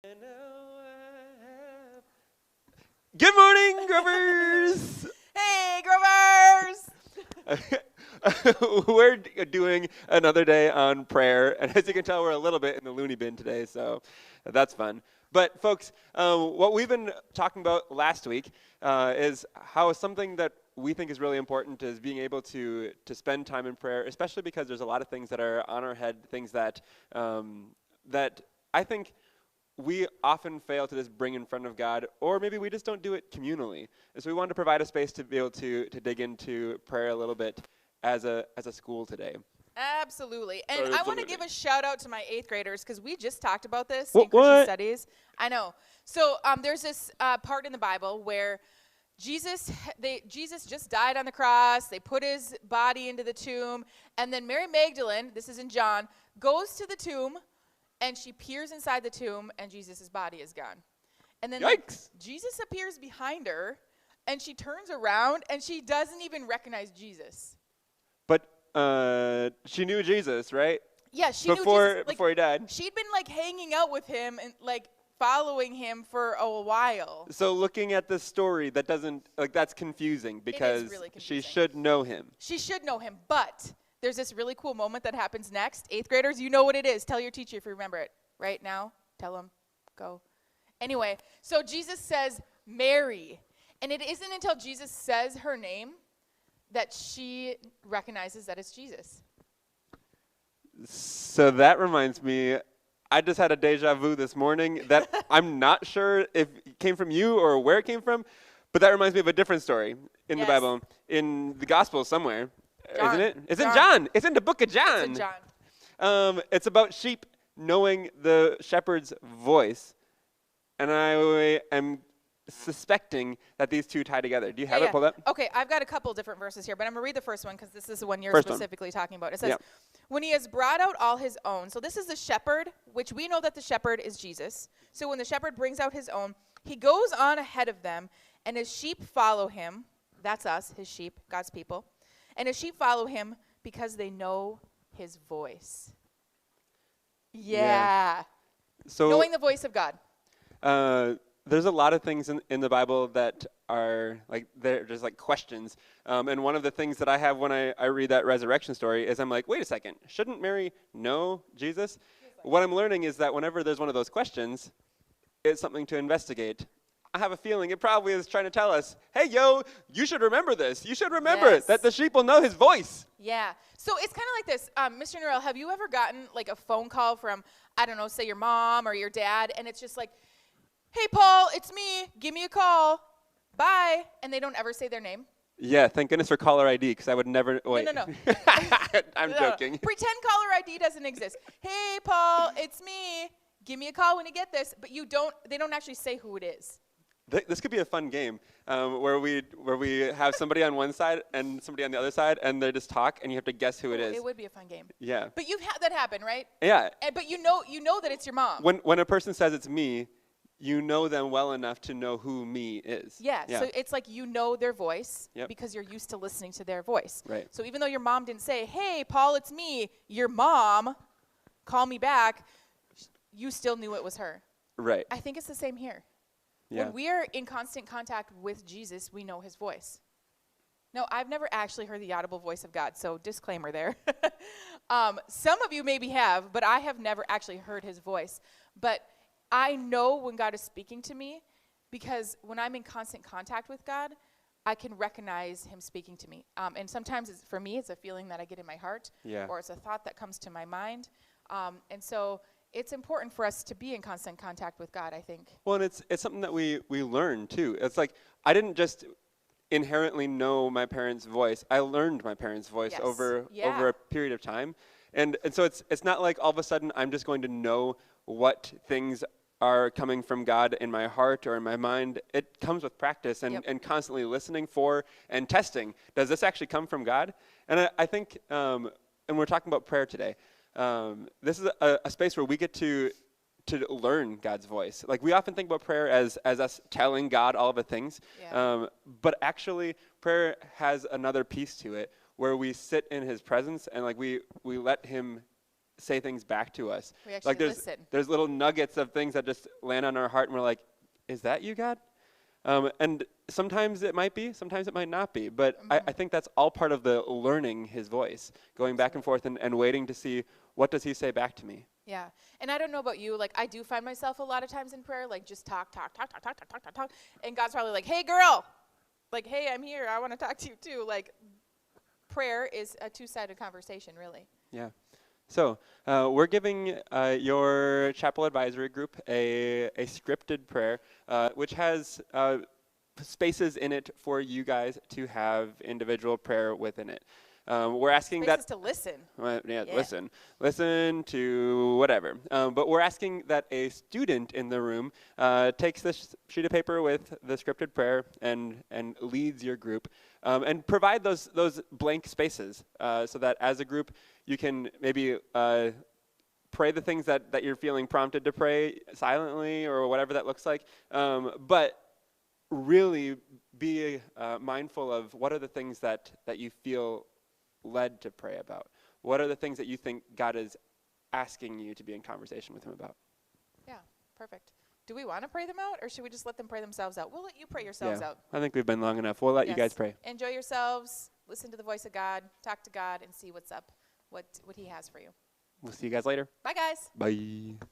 And now I have... Good morning, Grovers! Hey, Grovers! We're doing another day on prayer, and as you can tell, we're a little bit in the loony bin today, so that's fun. But folks, what we've been talking about last week is how something that we think is really important is being able to spend time in prayer, especially because there's a lot of things that are on our head, things that that I think we often fail to just bring in front of God, or maybe we just don't do it communally. And so we wanted to provide a space to be able to dig into prayer a little bit as a school today. Absolutely. And I want to give a shout out to my 8th graders because we just talked about this What? in Christian studies. I know. So there's this part in the Bible where Jesus just died on the cross. They put his body into the tomb. And then Mary Magdalene, this is in John, goes to the tomb. And she peers inside the tomb, and Jesus' body is gone. And then Jesus appears behind her, and she turns around, and she doesn't even recognize Jesus. But she knew Jesus, right? Yeah, she knew Jesus. Before he died. She'd been, hanging out with him and, following him for a while. So looking at this story, that doesn't, that's confusing because really confusing. She should know him. She should know him, but... there's this really cool moment that happens next. 8th graders, you know what it is. Tell your teacher if you remember it. Right now, tell them. Go. Anyway, so Jesus says, Mary. And it isn't until Jesus says her name that she recognizes that it's Jesus. So that reminds me, I just had a deja vu this morning that I'm not sure if it came from you or where it came from, but that reminds me of a different story in the Bible, in the Gospels somewhere. John. Isn't it? It's in John. It's in the book of John. It's in John. It's about sheep knowing the shepherd's voice. And I am suspecting that these two tie together. Do you have it pulled up? Okay, I've got a couple different verses here, but I'm going to read the first one because this is the one you're specifically talking about. It says, when he has brought out all his own. So this is the shepherd, which we know that the shepherd is Jesus. So when the shepherd brings out his own, he goes on ahead of them, and his sheep follow him. That's us, his sheep, God's people. And his sheep follow him because they know his voice. Yeah. So knowing the voice of God. There's a lot of things in the Bible that are they're just questions. And one of the things that I have when I read that resurrection story is I'm like, wait a second, shouldn't Mary know Jesus? What I'm learning is that whenever there's one of those questions, it's something to investigate. I have a feeling it probably is trying to tell us, hey, yo, you should remember this. You should remember that the sheep will know his voice. Yeah. So it's kind of like this. Mr. Norrell, have you ever gotten a phone call from, I don't know, say your mom or your dad, and it's just like, hey, Paul, it's me. Give me a call. Bye. And they don't ever say their name? Yeah, thank goodness for caller ID because I would never, wait. No. I'm joking. Pretend caller ID doesn't exist. Hey, Paul, it's me. Give me a call when you get this. But they don't actually say who it is. This could be a fun game where we have somebody on one side and somebody on the other side, and they just talk, and you have to guess who it is. It would be a fun game. Yeah. But you've had that happen, right? Yeah. But you know that it's your mom. When a person says it's me, you know them well enough to know who me is. Yeah. So it's like you know their voice because you're used to listening to their voice. Right. So even though your mom didn't say, hey, Paul, it's me, your mom, call me back, you still knew it was her. Right. I think it's the same here. Yeah. When we are in constant contact with Jesus, we know his voice. No, I've never actually heard the audible voice of God, so disclaimer there. Some of you maybe have, but I have never actually heard his voice. But I know when God is speaking to me because when I'm in constant contact with God, I can recognize him speaking to me. And sometimes for me, it's a feeling that I get in my heart or it's a thought that comes to my mind. And so it's important for us to be in constant contact with God, I think. Well, and it's something that we learn, too. It's like I didn't just inherently know my parents' voice. I learned my parents' voice over a period of time. And so it's not like all of a sudden I'm just going to know what things are coming from God in my heart or in my mind. It comes with practice and constantly listening for and testing. Does this actually come from God? And I think, and we're talking about prayer today, this is a space where we get to learn God's voice. Like we often think about prayer as us telling God all of the things, but actually prayer has another piece to it where we sit in his presence and like we let him say things back to us. We actually like there's little nuggets of things that just land on our heart, and we're like, is that you, God? And sometimes it might be, sometimes it might not be. But I think that's all part of the learning his voice, going back and forth and waiting to see, what does he say back to me? Yeah. And I don't know about you, like I do find myself a lot of times in prayer, like just talk. And God's probably like, hey, girl. Like, hey, I'm here. I want to talk to you too. Like, prayer is a two-sided conversation, really. Yeah. So we're giving your chapel advisory group a scripted prayer, which has spaces in it for you guys to have individual prayer within it. We're asking spaces that to listen. Listen to whatever. But we're asking that a student in the room takes this sheet of paper with the scripted prayer and leads your group, and provide those blank spaces so that as a group you can maybe pray the things that you're feeling prompted to pray silently or whatever that looks like, but really be mindful of what are the things that you feel led to pray about. What are the things that you think God is asking you to be in conversation with him about? Yeah, perfect. Do we want to pray them out, or should we just let them pray themselves out? We'll let you pray yourselves out. I think we've been long enough. We'll let you guys pray. Enjoy yourselves. Listen to the voice of God. Talk to God and see what's up, what he has for you. We'll see you guys later. Bye, guys. Bye.